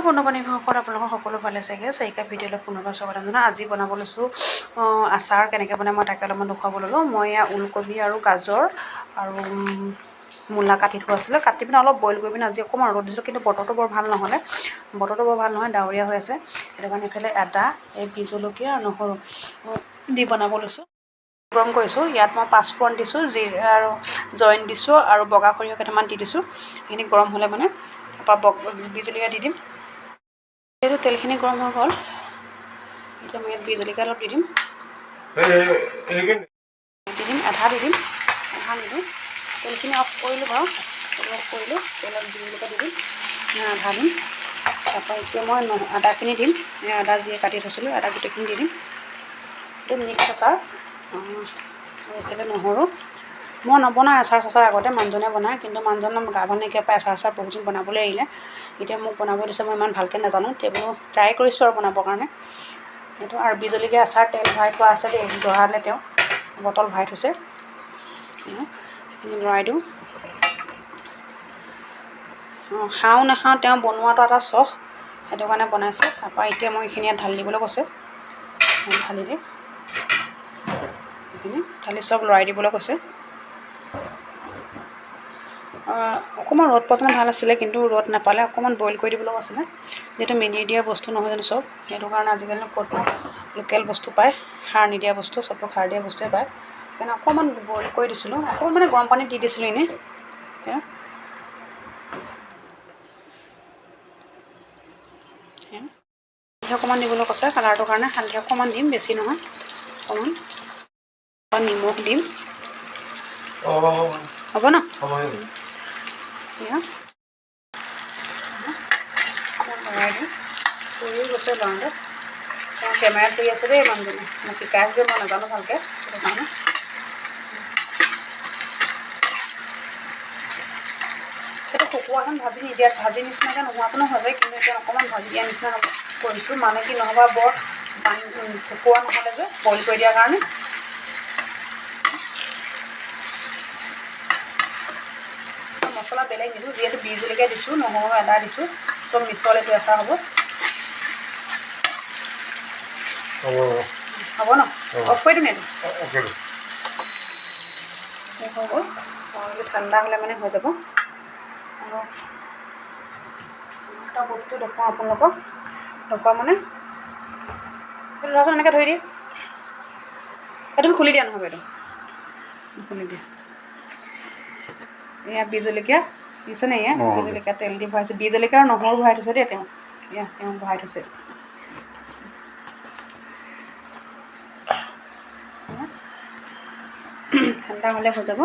বন্ধু-বান্ধৱীসকল আপোনালোকৰ সকলো ভালে চাগে চাৰিকা ভিডিঅ'লৈ পুনৰবাৰ স্বাগতম জনাওঁ। আজি বনাব লৈছোঁ আচাৰ কেনেকৈ বনাই মই তাকে অলপমান দেখুৱাব ল'লোঁ। মই এয়া ওলকবি আৰু গাজৰ আৰু মূলা কাটি থোৱা আছিলে, কাটি পিনে অলপ বইল কৰি পিনে আজি অকণমান ৰ'দ দিছিলোঁ, কিন্তু বতৰটো বৰ ভাল নহয়, ডাৱৰীয়া হৈ আছে। সেইটো কাৰণে এইফালে আদা, এই বিহ জলকীয়া আৰু নহৰু দি বনাব লৈছোঁ। গৰম কৰিছোঁ, ইয়াত মই পাঁচফোৰণ দিছোঁ, জিৰা আৰু জইন দিছোঁ আৰু বগা সৰিয়হ কেইটামান দি দিছোঁ। সেইখিনি গৰম হ'লে মানে তাৰপৰা বিহ জলকীয়া দি দিম। যিহেতু তেলখিনি গৰম হৈ গ'ল, এতিয়া মই ইয়াত বিহ জলকীয়া অলপ দি দিম, আধা নিদিওঁ। তেলখিনি অফ কৰিলোঁ বাৰু, অফ কৰিলোঁ, তেলত বিহ জলকীয়া দি দিম, আধা দিম। তাৰপৰা এতিয়া মই আদাখিনি দিম, আদা যিয়ে কাটি থৈছিলোঁ, আদা গোটেইখিনি দি দিম। এইটো মিক্স আচাৰ। এইফালে নহৰু। মই নবনাওঁ আচাৰ চাচাৰ আগতে, মানুহজনে বনায়, কিন্তু মানুহজন গা ভাল নাইকিয়া পাই আচাৰ বহুতদিন বনাবলৈ এৰিলে। এতিয়া মোক বনাব দিছে, মই ইমান ভালকৈ নাজানো, বোলো ট্ৰাই কৰিছোঁ আৰু বনাবৰ কাৰণে। সেইটো আৰু বিহ জলকীয়া আচাৰ তেল ভৰাই থোৱা আছে দেই, জহালে তেওঁ বটল ভৰাই থৈছে, লৰাই দিওঁ। খাওঁ নাখাওঁ তেওঁ বনোৱাটো এটা চখ, সেইটো কাৰণে বনাইছে। তাৰপৰা এতিয়া মই এইখিনি ইয়াত ঢালি দিবলৈ কৈছে, ঢালি দিম। এইখিনি ঢালি চব লৰাই দিবলৈ কৈছে। অকণমান ৰ'দ পোৱাহেঁতেন ভাল আছিলে, কিন্তু ৰ'দ নাপালে অকণমান বইল কৰি দিবলৈ কৈছিলে। যিহেতু মেলি দিয়া বস্তু নহয় জানো চব, সেইটো কাৰণে আজিকালি ক'ত লোকেল বস্তু পায়, সাৰ নিদিয়া বস্তু, চবটো সাৰ দিয়া বস্তুৱে পায়। সেইকাৰণে অকণমান বইল কৰি দিছিলোঁ, অকণমান মানে গৰম পানীত দি দিছিলোঁ এনেই। হালধি অকণমান দিবলৈ কৈছে কালাৰটোৰ কাৰণে, হালধি অকণমান দিম, বেছি নহয়, অকণমান নিমখ দিম, হ'ব ন? লৰাই দিম, কৰি গৈছে লৰাওঁতে। তেওঁ কেমেৰাত কৰি আছে দেই মানুহজনে, মোক শিকাই আছে, মই নাজানো ভালকৈ, সেইটো কাৰণে। সেইটো শুকুৱাখন ভাজি নিদিয়াত, ভাজি নিচিনাকৈ নোহোৱাখনো হৈ যায়, কিন্তু এতিয়া অকণমান ভাজি দিয়া নিচিনা কৰিছোঁ, মানে কি নহ'বা বৰ শুকুওৱা নহ'লে যে বইল কৰি দিয়াৰ কাৰণে। মছলা বেলেগ নিদিওঁ, যিহেতু বিহ জলকীয়া দিছোঁ, নহৰু আদা দিছোঁ, চব মিছল এইটো আচাৰ হ'ব। হ'ব ন? অফ কৰি দিম এইটো। হৈ গ'ল, এইটো ঠাণ্ডা হ'লে মানে হৈ যাব। আৰু এটা বস্তু দেখুৱাওঁ আপোনালোকক, মানে এইটো ধৰাচোন এনেকৈ ধৰি দিয়ে, এইটো খুলি দিয়া নহ'ব, এইটো খুলি দিয়া। এয়া বিহ জলকীয়া দিছেনে, এয়া বিহ জলকীয়া তেল দি ভৰাইছোঁ, বিহ জলকীয়া আৰু নহৰু ভৰাই থৈছে দেই তেওঁ, তেওঁ ভৰাই থৈছে। ঠাণ্ডা হ'লে হৈ যাব।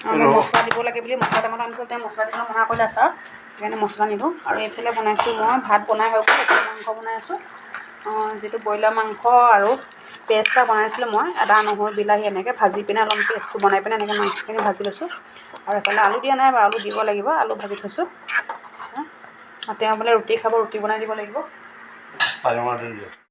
আৰু মই মছলা দিব লাগে বুলি মছলা টেমাটো আনিছোঁ, তেওঁ মছলা দিবলৈ মনা কৰিলে আচাৰ, সেইকাৰণে মছলা নিদিওঁ। আৰু এইফালে বনাইছোঁ মই ভাত বনাই হৈ গ'ল, এইফালে মাংস বনাই আছোঁ, যিটো ব্ৰইলাৰ মাংস আৰু পেষ্ট এটা বনাইছিলোঁ মই, আদা নহৰু বিলাহী এনেকৈ ভাজি পিনে অলপ পেষ্টটো বনাই পিনে এনেকৈ মাংসখিনি ভাজি লৈছোঁ। আৰু এইফালে আলু দিয়া নাই বাৰু, আলু দিব লাগিব, আলু ভাজি থৈছোঁ। আৰু তেওঁ বোলে ৰুটি খাব, ৰুটি বনাই দিব লাগিব।